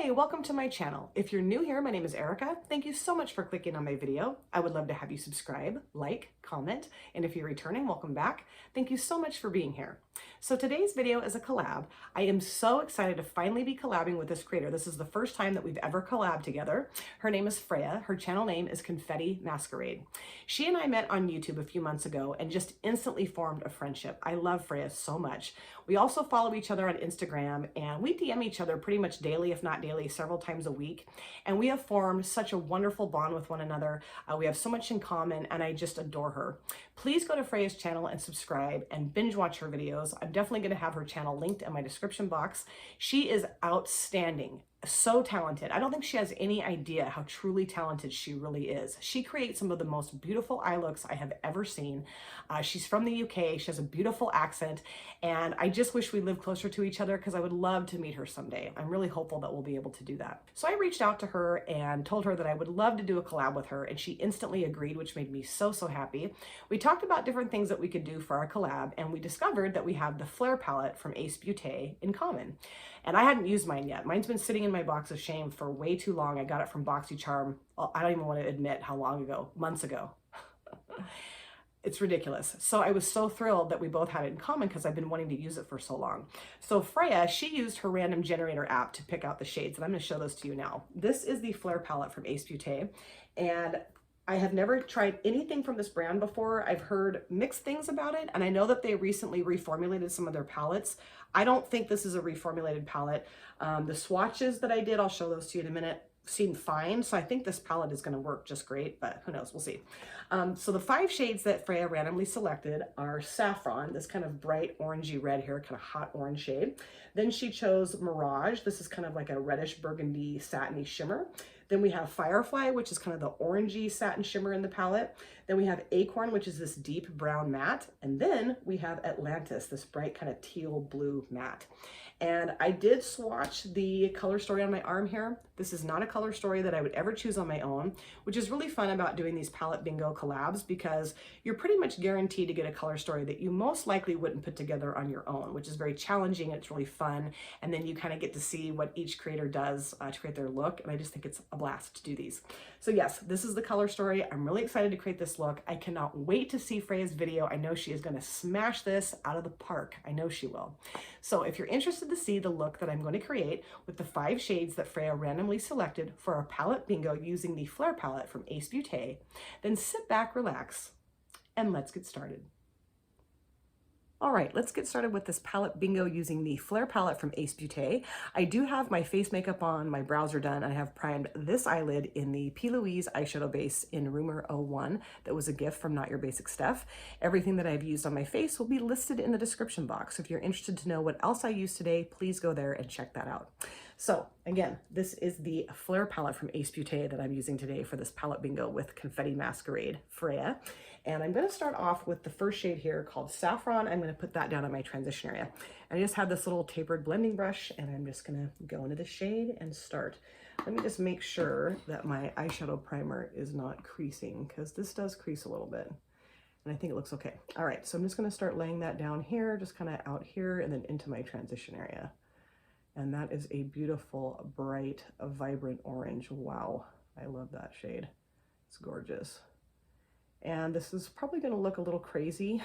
Hey, welcome to my channel. If you're new here, my name is Erica. Thank you so much for clicking on my video. I would love to have you subscribe, like, comment, and if you're returning, welcome back. Thank you so much for being here. So today's video is a collab. I am so excited to finally be collabing with this creator. This is the first time that we've ever collabed together. Her name is Freya. Her channel name is CONFETTI Masquerade. She and I met on YouTube a few months ago and just instantly formed a friendship. I love Freya so much. We also follow each other on Instagram and we DM each other pretty much daily, if not daily, several times a week. And we have formed such a wonderful bond with one another. We have so much in common and I just adore her. Please go to Freya's channel and subscribe and binge watch her videos. I'm definitely going to have her channel linked in my description box. She is outstanding. So talented. I don't think she has any idea how truly talented she really is. She creates some of the most beautiful eye looks I have ever seen. She's from the UK. She has a beautiful accent and I just wish we lived closer to each other because I would love to meet her someday. I'm really hopeful that we'll be able to do that. So I reached out to her and told her that I would love to do a collab with her and she instantly agreed, which made me so happy. We talked about different things that we could do for our collab and we discovered that we have the Flair palette from Ace Beaute in common. And I hadn't used mine yet. Mine's been sitting in my box of shame for way too long. I got it from BoxyCharm. I don't even want to admit how long ago, months ago. It's ridiculous. So I was so thrilled that we both had it in common because I've been wanting to use it for so long. So Freya, she used her random generator app to pick out the shades and I'm going to show those to you now. This is the Flair palette from Ace Beaute and I have never tried anything from this brand before. I've heard mixed things about it and I know that they recently reformulated some of their palettes. I don't think this is a reformulated palette. The swatches that I did, I'll show those to you in a minute, seemed fine. So I think this palette is going to work just great, but who knows, we'll see. So the 5 shades that Freya randomly selected are Saffron, this kind of bright orangey red here, kind of hot orange shade. Then she chose Mirage. This is kind of like a reddish burgundy satiny shimmer. Then we have Firefly, which is kind of the orangey satin shimmer in the palette. Then we have Acorn, which is this deep brown matte. And then we have Atlantis, this bright kind of teal blue matte. And I did swatch the color story on my arm here. This is not a color story that I would ever choose on my own, which is really fun about doing these palette bingo collabs because you're pretty much guaranteed to get a color story that you most likely wouldn't put together on your own, which is very challenging. It's really fun. And then you kind of get to see what each creator does to create their look. And I just think it's a blast to do these. So yes, this is the color story. I'm really excited to create this look. I cannot wait to see Freya's video. I know she is going to smash this out of the park. I know she will. So if you're interested to see the look that I'm going to create with the 5 shades that Freya randomly selected for our palette bingo using the Flair palette from Ace Beaute, then sit back, relax, and let's get started. All right, let's get started with this palette bingo using the Flair palette from Ace Beaute. I do have my face makeup on, my brows are done. I have primed this eyelid in the Louise Eyeshadow Base in Rumour 01. That was a gift from Not Your Basic Steph. Everything that I've used on my face will be listed in the description box. If you're interested to know what else I used today, please go there and check that out. So again, this is the Flair palette from Ace Beaute that I'm using today for this palette bingo with CONFETTI Masquerade Freya. And I'm going to start off with the first shade here called Saffron. I'm going to put that down in my transition area. I just have this little tapered blending brush and I'm just going to go into the shade and start. Let me just make sure that my eyeshadow primer is not creasing because this does crease a little bit. And I think it looks okay. All right, so I'm just going to start laying that down here, just kind of out here and then into my transition area. And that is a beautiful, bright, vibrant orange. Wow, I love that shade. It's gorgeous. And this is probably going to look a little crazy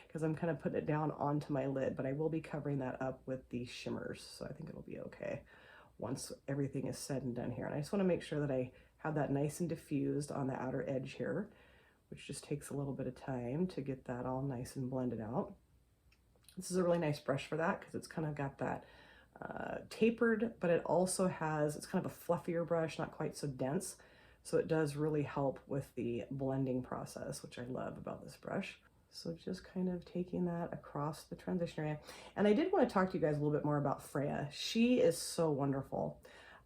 because I'm kind of putting it down onto my lid, but I will be covering that up with the shimmers. So I think it'll be okay once everything is said and done here. And I just want to make sure that I have that nice and diffused on the outer edge here, which just takes a little bit of time to get that all nice and blended out. This is a really nice brush for that because it's kind of got that tapered, but it also has, it's kind of a fluffier brush, not quite so dense. So it does really help with the blending process, which I love about this brush. So just kind of taking that across the transition area. And I did want to talk to you guys a little bit more about Freya. She is so wonderful.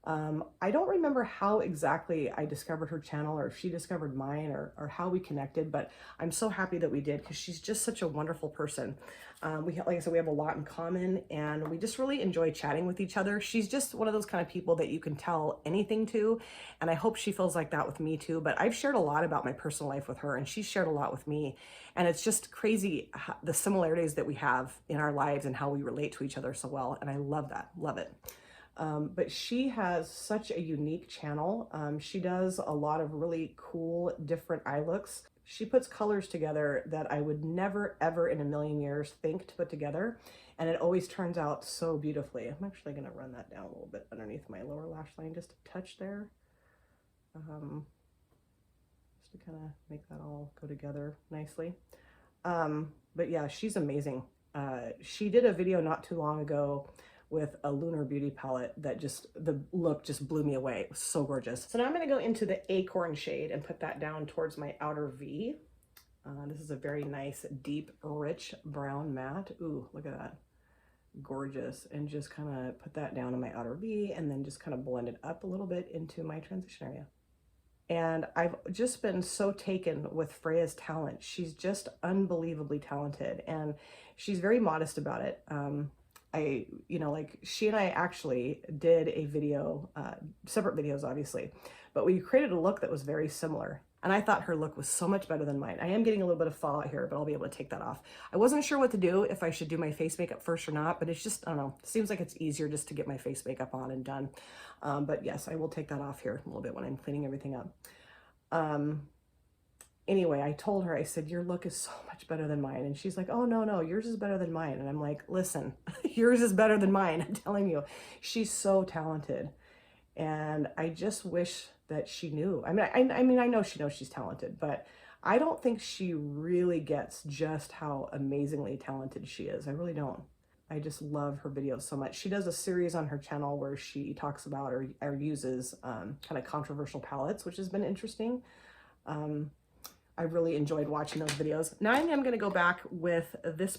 I don't remember how exactly I discovered her channel or if she discovered mine or how we connected, but I'm so happy that we did because she's just such a wonderful person. Like I said, we have a lot in common and we just really enjoy chatting with each other. She's just one of those kind of people that you can tell anything to, and I hope she feels like that with me too. But I've shared a lot about my personal life with her and she's shared a lot with me, and it's just crazy the similarities that we have in our lives and how we relate to each other so well, and I love that, love it. But she has such a unique channel. She does a lot of really cool, different eye looks. She puts colors together that I would never, ever in a million years think to put together. And it always turns out so beautifully. I'm actually going to run that down a little bit underneath my lower lash line, just a touch there. Just to kind of make that all go together nicely. But yeah, she's amazing. She did a video not too long ago with a lunar beauty palette that just, the look just blew me away. It was so gorgeous. So now I'm going to go into the Acorn shade and put that down towards my outer V. This is a very nice, deep, rich brown matte. Ooh, look at that. Gorgeous. And just kind of put that down in my outer V and then just kind of blend it up a little bit into my transition area. And I've just been so taken with Freya's talent. She's just unbelievably talented and she's very modest about it. Like she and I actually did a video, separate videos obviously, but we created a look that was very similar. And I thought her look was so much better than mine. I am getting a little bit of fallout here, but I'll be able to take that off. I wasn't sure what to do, if I should do my face makeup first or not, but it's just, I don't know, it seems like it's easier just to get my face makeup on and done. But yes, I will take that off here a little bit when I'm cleaning everything up. Anyway, I told her, I said, your look is so much better than mine. And she's like, oh, no, yours is better than mine. And I'm like, listen, yours is better than mine. I'm telling you, she's so talented. And I just wish that she knew. I mean, I know she knows she's talented, but I don't think she really gets just how amazingly talented she is. I really don't. I just love her videos so much. She does a series on her channel where she talks about or uses kind of controversial palettes, which has been interesting. I really enjoyed watching those videos. Now I'm going to go back with this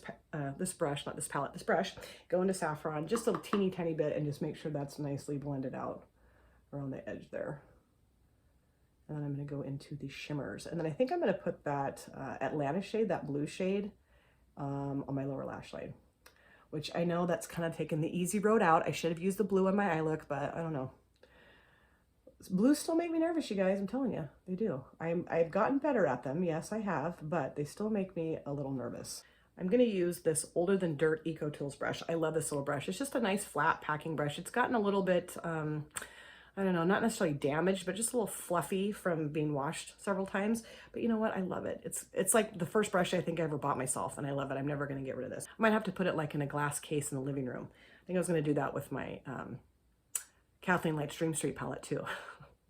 brush, not this palette, this brush, go into Saffron just a teeny tiny bit and just make sure that's nicely blended out around the edge there. And then I'm going to go into the shimmers. And then I think I'm going to put that Atlantis shade, that blue shade, on my lower lash line, which I know that's kind of taken the easy road out. I should have used the blue on my eye look, but I don't know. Blues still make me nervous, you guys. I'm telling you, they do. I've gotten better at them. Yes, I have, but they still make me a little nervous. I'm going to use this Older Than Dirt Eco Tools brush. I love this little brush. It's just a nice flat packing brush. It's gotten a little bit, I don't know, not necessarily damaged, but just a little fluffy from being washed several times. But you know what? I love it. It's like the first brush I think I ever bought myself, and I love it. I'm never going to get rid of this. I might have to put it like in a glass case in the living room. I think I was going to do that with my Kathleen Lights Dream Street palette too.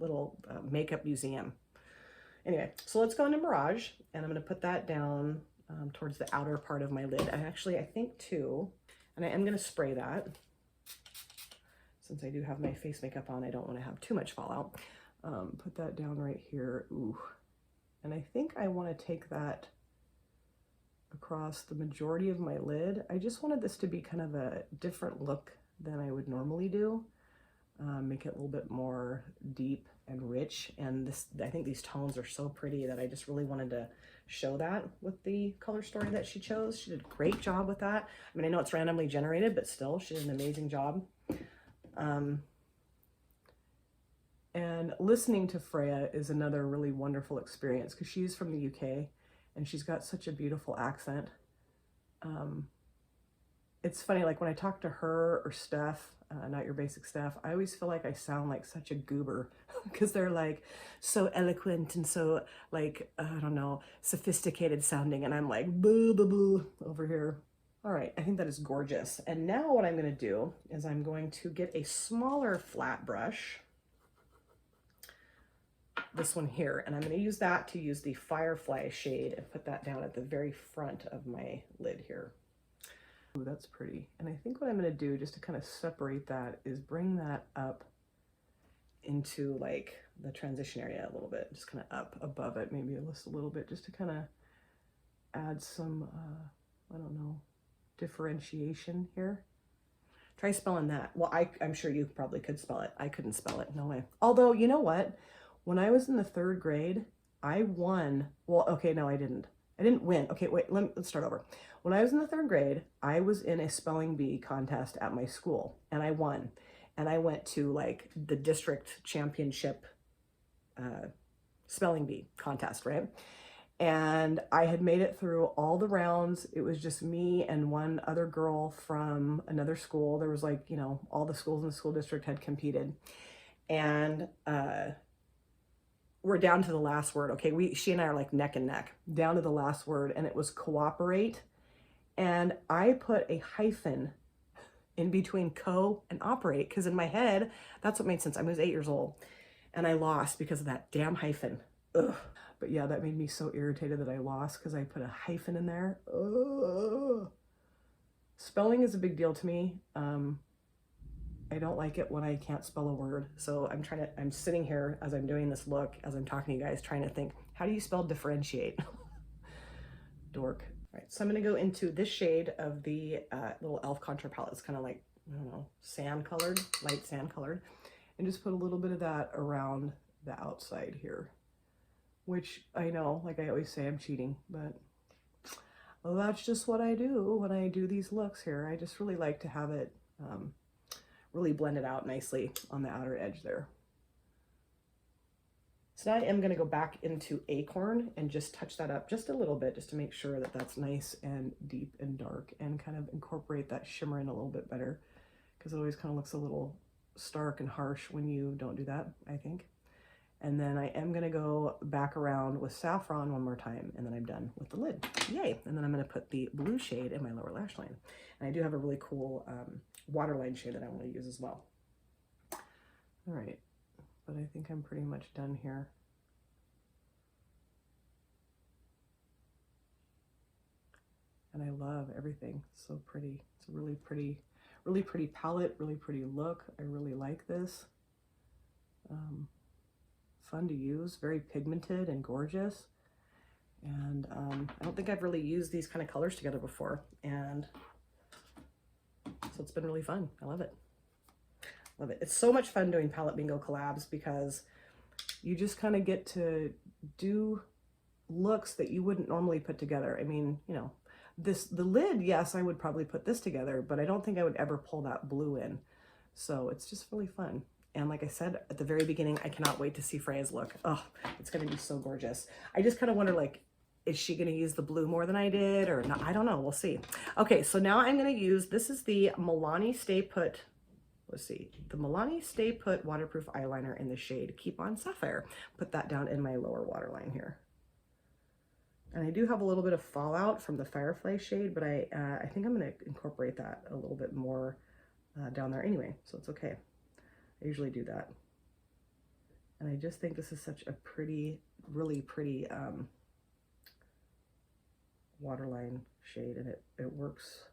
Little makeup museum. Anyway, so let's go into Mirage, and I'm going to put that down towards the outer part of my lid. And actually, I think too, and I am going to spray that. Since I do have my face makeup on, I don't want to have too much fallout. Put that down right here. Ooh. And I think I want to take that across the majority of my lid. I just wanted this to be kind of a different look than I would normally do. Make it a little bit more deep and rich. And this, I think these tones are so pretty that I just really wanted to show that with the color story that she chose. She did a great job with that. I mean, I know it's randomly generated, but still, she did an amazing job. And listening to Freya is another really wonderful experience because she's from the UK and she's got such a beautiful accent. It's funny, like when I talk to her or Steph, Not Your Basic Steph, I always feel like I sound like such a goober because they're like so eloquent and so like, I don't know, sophisticated sounding. And I'm like, boo, boo, boo over here. All right, I think that is gorgeous. And now what I'm going to do is I'm going to get a smaller flat brush, this one here, and I'm going to use that to use the Firefly shade and put that down at the very front of my lid here. Ooh, that's pretty. And I think what I'm going to do just to kind of separate that is bring that up into like the transition area a little bit, just kind of up above it, maybe just a little bit, just to kind of add some, I don't know, differentiation here. Try spelling that. Well, I'm sure you probably could spell it. I couldn't spell it, no way. Although, you know what? When I was in the 3rd grade, I won. Well, okay, no, I didn't. I didn't win. Okay, wait, let's start over. When I was in the 3rd grade, I was in a spelling bee contest at my school and I won. And I went to like the district championship spelling bee contest, right? And I had made it through all the rounds. It was just me and one other girl from another school. There was like, you know, all the schools in the school district had competed. And we're down to the last word. Okay, she and I are like neck and neck, down to the last word, and it was cooperate. And I put a hyphen in between co and operate, because in my head, that's what made sense. I was 8 years old, and I lost because of that damn hyphen. Ugh. But yeah, that made me so irritated that I lost because I put a hyphen in there. Ugh. Spelling is a big deal to me. I don't like it when I can't spell a word. So I'm sitting here as I'm doing this look, as I'm talking to you guys, trying to think, how do you spell differentiate? Dork. All right, so I'm gonna go into this shade of the little e.l.f. contour palette. It's kind of like, I don't know, sand colored, light sand colored. And just put a little bit of that around the outside here. Which I know, like I always say, I'm cheating, but well, that's just what I do when I do these looks here. I just really like to have it really blended out nicely on the outer edge there. So now I am going to go back into Acorn and just touch that up just a little bit, just to make sure that that's nice and deep and dark, and kind of incorporate that shimmer in a little bit better, because it always kind of looks a little stark and harsh when you don't do that, I think. And then I am going to go back around with Saffron one more time, and then I'm done with the lid. Yay! And then I'm going to put the blue shade in my lower lash line. And I do have a really cool waterline shade that I want to use as well. All right, but I think I'm pretty much done here. And I love everything. It's so pretty. It's a really pretty palette, really pretty look. I really like this. Fun to use, very pigmented and gorgeous. And I don't think I've really used these kind of colors together before. And so it's been really fun. I love it. Love it. It's so much fun doing palette bingo collabs, because you just kind of get to do looks that you wouldn't normally put together. I mean, you know, the lid, yes, I would probably put this together, but I don't think I would ever pull that blue in. So it's just really fun. And like I said at the very beginning, I cannot wait to see Freya's look. Oh, it's going to be so gorgeous. I just kind of wonder, like, is she going to use the blue more than I did or not? I don't know. We'll see. Okay, so now I'm going to use, this is the Milani Stay Put, let's see, the Milani Stay Put Waterproof Eyeliner in the shade Keep On Sapphire. Put that down in my lower waterline here. And I do have a little bit of fallout from the Firefly shade, but I think I'm going to incorporate that a little bit more down there anyway, so it's okay. I usually do that. And I just think this is such a pretty, really pretty waterline shade, and it works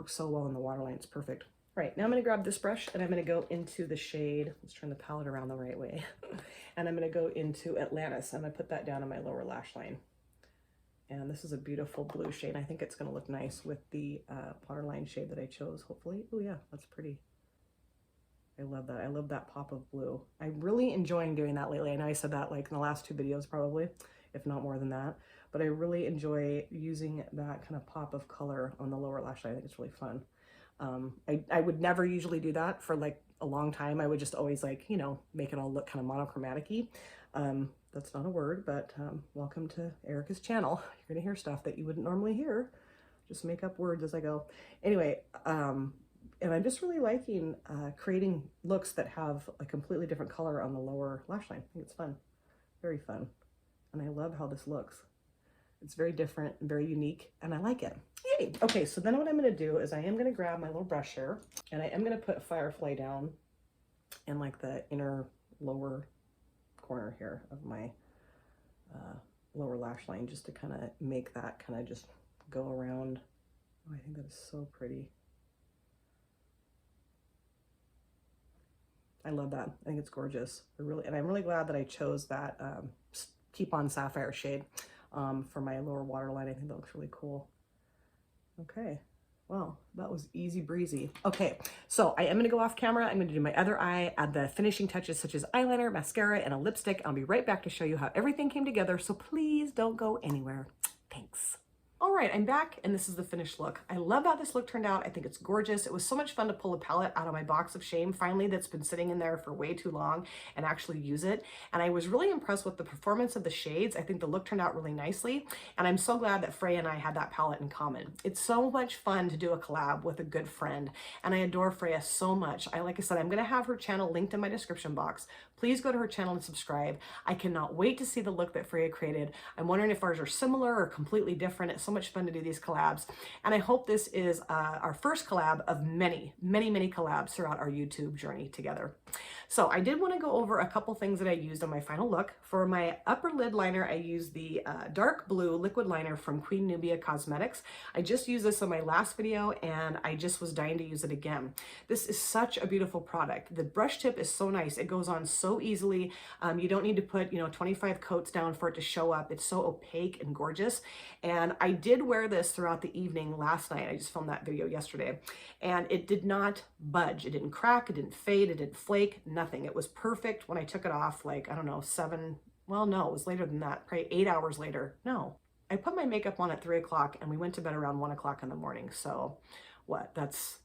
so well in the waterline. It's perfect. All right, now I'm going to grab this brush and I'm going to go into the shade. Let's turn the palette around the right way. And I'm going to go into Atlantis. I'm going to put that down on my lower lash line. And this is a beautiful blue shade. I think it's going to look nice with the waterline shade that I chose, hopefully. Oh yeah, that's pretty. I love that. I love that pop of blue. I'm really enjoying doing that lately. I know I said that like in the last 2 videos probably, if not more than that. But I really enjoy using that kind of pop of color on the lower lash line. I think it's really fun. I would never usually do that for like a long time. I would just always, like, you know, make it all look kind of monochromatic-y. That's not a word, but welcome to Erica's channel. You're gonna hear stuff that you wouldn't normally hear. Just make up words as I go. Anyway, and I'm just really liking creating looks that have a completely different color on the lower lash line. I think it's fun, very fun. And I love how this looks. It's very different and very unique, and I like it. Yay! Okay, so then what I'm gonna do is I am gonna grab my little brush here, and I am gonna put Firefly down in like the inner lower corner here of my lower lash line, just to kind of make that kind of just go around. Oh, I think that is so pretty. I love that. I think it's gorgeous. I'm really glad that I chose that Keep On Sapphire shade for my lower waterline. I think that looks really cool. Okay, well, that was easy breezy. Okay, so I am gonna go off camera. I'm gonna do my other eye, add the finishing touches such as eyeliner, mascara, and a lipstick. I'll be right back to show you how everything came together, so please don't go anywhere. Thanks. All right, I'm back and this is the finished look. I love how this look turned out. I think it's gorgeous. It was so much fun to pull a palette out of my box of shame finally that's been sitting in there for way too long and actually use it. And I was really impressed with the performance of the shades. I think the look turned out really nicely. And I'm so glad that Freya and I had that palette in common. It's so much fun to do a collab with a good friend. And I adore Freya so much. Like I said, I'm gonna have her channel linked in my description box. Please go to her channel and subscribe. I cannot wait to see the look that Freya created. I'm wondering if ours are similar or completely different. It's so much fun to do these collabs. And I hope this is our first collab of many, many, many collabs throughout our YouTube journey together. So I did want to go over a couple things that I used on my final look. For my upper lid liner, I used the dark blue liquid liner from Queen Nubia Cosmetics. I just used this on my last video and I just was dying to use it again. This is such a beautiful product. The brush tip is so nice. It goes on so easily. You don't need to put, 25 coats down for it to show up. It's so opaque and gorgeous. And I did wear this throughout the evening last night. I just filmed that video yesterday and it did not budge. It didn't crack, it didn't fade, it didn't flake, nothing. It was perfect when I took it off, like, I don't know, well, no, it was later than that, probably 8 hours later. No, I put my makeup on at 3 o'clock and we went to bed around 1 o'clock in the morning. So what, that's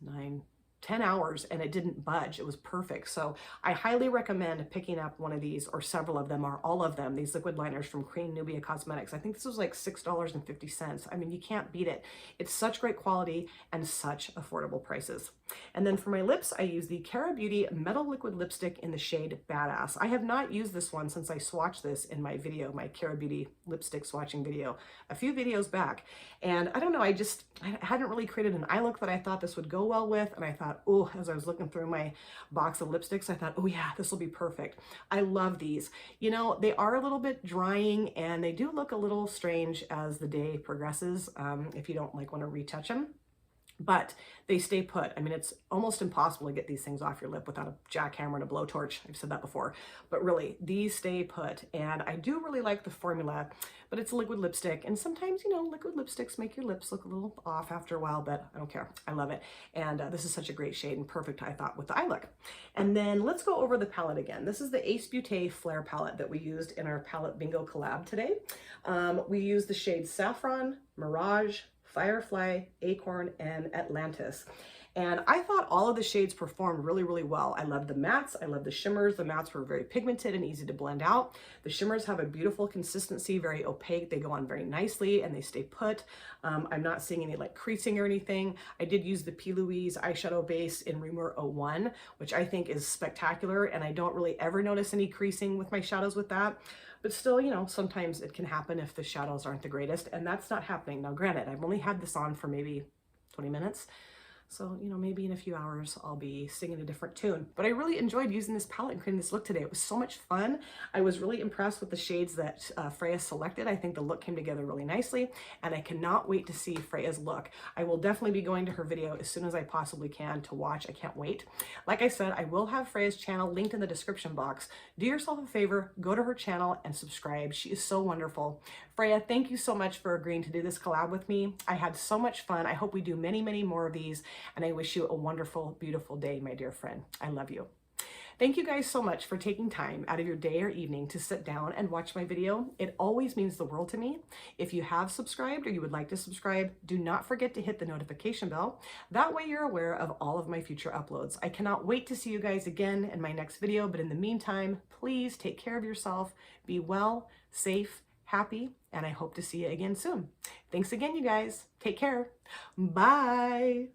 10 hours and it didn't budge. It was perfect. So I highly recommend picking up one of these or several of them or all of them, these liquid liners from Queen Nubia Cosmetics. I think this was like $6.50. I mean, you can't beat it. It's such great quality and such affordable prices. And then for my lips, I use the Cara Beauty Metal Liquid Lipstick in the shade Badass. I have not used this one since I swatched this in my video, my Cara Beauty lipstick swatching video, a few videos back. And I don't know, I hadn't really created an eye look that I thought this would go well with. And I thought, oh, as I was looking through my box of lipsticks, I thought, oh yeah, this will be perfect. I love these. They are a little bit drying and they do look a little strange as the day progresses if you don't want to retouch them. But they stay put. I mean, it's almost impossible to get these things off your lip without a jackhammer and a blowtorch. I've said that before, but really these stay put. And I do really like the formula, but it's a liquid lipstick. And sometimes, liquid lipsticks make your lips look a little off after a while, but I don't care. I love it. And this is such a great shade and perfect, I thought, with the eye look. And then let's go over the palette again. This is the Ace Beaute Flair palette that we used in our palette bingo collab today. We used the shades Saffron, Mirage, Firefly, Acorn, and Atlantis. And I thought all of the shades performed really, really well. I love the mattes. I love the shimmers. The mattes were very pigmented and easy to blend out. The shimmers have a beautiful consistency, very opaque. They go on very nicely and they stay put. I'm not seeing any creasing or anything. I did use the Louise Eyeshadow Base in Rumour 01, which I think is spectacular. And I don't really ever notice any creasing with my shadows with that. But still, sometimes it can happen if the shadows aren't the greatest, and that's not happening. Now, granted, I've only had this on for maybe 20 minutes, so, maybe in a few hours I'll be singing a different tune. But I really enjoyed using this palette and creating this look today. It was so much fun. I was really impressed with the shades that Freya selected. I think the look came together really nicely, and I cannot wait to see Freya's look. I will definitely be going to her video as soon as I possibly can to watch. I can't wait. Like I said, I will have Freya's channel linked in the description box. Do yourself a favor, go to her channel and subscribe. She is so wonderful. Freya, thank you so much for agreeing to do this collab with me. I had so much fun. I hope we do many, many more of these. And I wish you a wonderful, beautiful day, my dear friend. I love you. Thank you guys so much for taking time out of your day or evening to sit down and watch my video. It always means the world to me. If you have subscribed or you would like to subscribe, do not forget to hit the notification bell. That way you're aware of all of my future uploads. I cannot wait to see you guys again in my next video, but in the meantime, please take care of yourself, be well, safe, happy, and I hope to see you again soon. Thanks again, you guys. Take care. Bye.